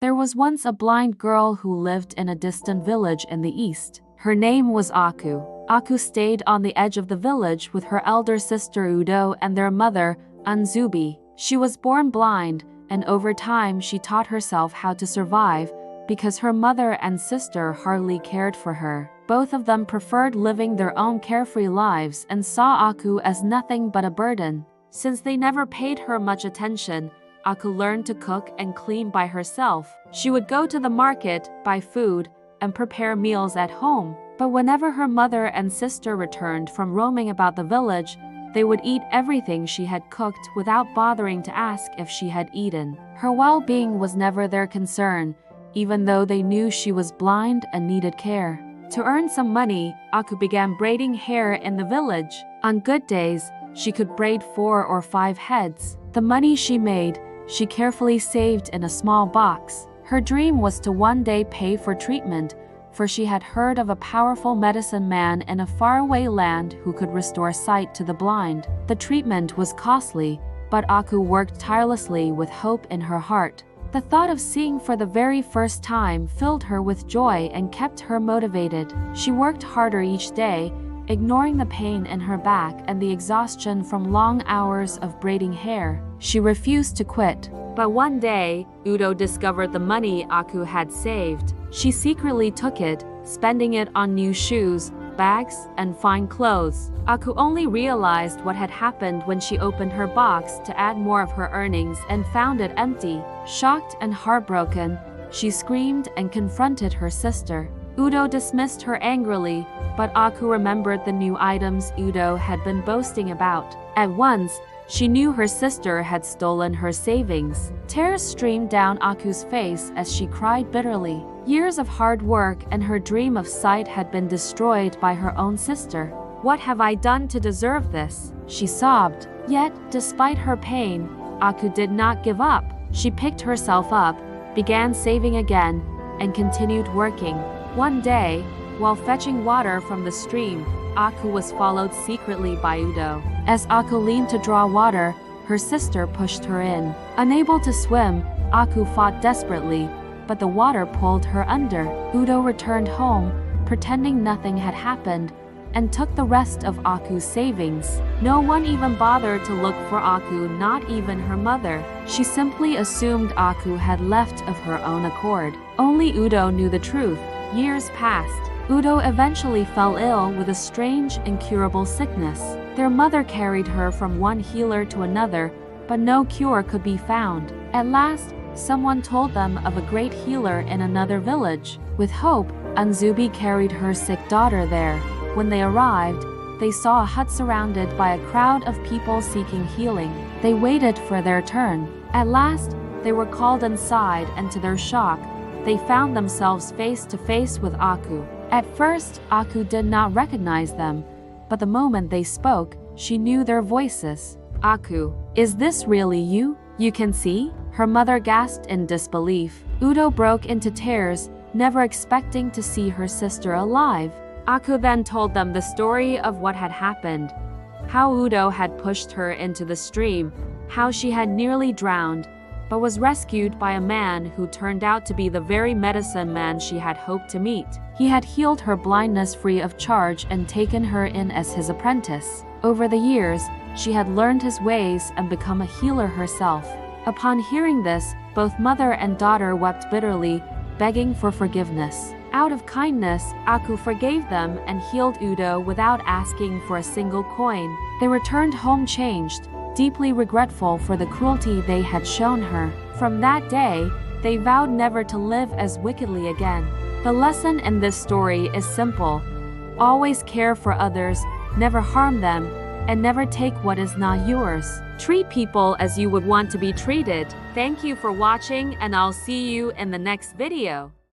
There was once a blind girl who lived in a distant village in the east. Her name was Aku. Aku stayed on the edge of the village with her elder sister Udo and their mother, Anzubi. She was born blind, and over time she taught herself how to survive because her mother and sister hardly cared for her. Both of them preferred living their own carefree lives and saw Aku as nothing but a burden. Since they never paid her much attention, Aku learned to cook and clean by herself. She would go to the market, buy food, and prepare meals at home. But whenever her mother and sister returned from roaming about the village, they would eat everything she had cooked without bothering to ask if she had eaten. Her well-being was never their concern, even though they knew she was blind and needed care. To earn some money, Aku began braiding hair in the village. On good days, she could braid 4 or 5 heads. The money she made, she carefully saved in a small box. Her dream was to one day pay for treatment, for she had heard of a powerful medicine man in a faraway land who could restore sight to the blind. The treatment was costly, but Aku worked tirelessly with hope in her heart. The thought of seeing for the very first time filled her with joy and kept her motivated. She worked harder each day, ignoring the pain in her back and the exhaustion from long hours of braiding hair. She refused to quit. But one day, Udo discovered the money Aku had saved. She secretly took it, spending it on new shoes, bags, and fine clothes. Aku only realized what had happened when she opened her box to add more of her earnings and found it empty. Shocked and heartbroken, she screamed and confronted her sister. Udo dismissed her angrily, but Aku remembered the new items Udo had been boasting about. At once, she knew her sister had stolen her savings. Tears streamed down Aku's face as she cried bitterly. Years of hard work and her dream of sight had been destroyed by her own sister. "What have I done to deserve this?" she sobbed. Yet, despite her pain, Aku did not give up. She picked herself up, began saving again, and continued working. One day, while fetching water from the stream, Aku was followed secretly by Udo. As Aku leaned to draw water, her sister pushed her in. Unable to swim, Aku fought desperately, but the water pulled her under. Udo returned home, pretending nothing had happened, and took the rest of Aku's savings. No one even bothered to look for Aku, not even her mother. She simply assumed Aku had left of her own accord. Only Udo knew the truth. Years passed. Udo eventually fell ill with a strange, incurable sickness. Their mother carried her from one healer to another, but no cure could be found. At last, someone told them of a great healer in another village. With hope, Anzubi carried her sick daughter there. When they arrived, they saw a hut surrounded by a crowd of people seeking healing. They waited for their turn. At last, they were called inside, and to their shock, they found themselves face to face with Aku. At first, Aku did not recognize them, but the moment they spoke, she knew their voices. "Aku, is this really you? You can see?" Her mother gasped in disbelief. Udo broke into tears, never expecting to see her sister alive. Aku then told them the story of what had happened, how Udo had pushed her into the stream, how she had nearly drowned, but was rescued by a man who turned out to be the very medicine man she had hoped to meet. He had healed her blindness free of charge and taken her in as his apprentice. Over the years, she had learned his ways and become a healer herself. Upon hearing this, both mother and daughter wept bitterly, begging for forgiveness. Out of kindness, Aku forgave them and healed Udo without asking for a single coin. They returned home changed, deeply regretful for the cruelty they had shown her. From that day, they vowed never to live as wickedly again. The lesson in this story is simple. Always care for others, never harm them, and never take what is not yours. Treat people as you would want to be treated. Thank you for watching, and I'll see you in the next video.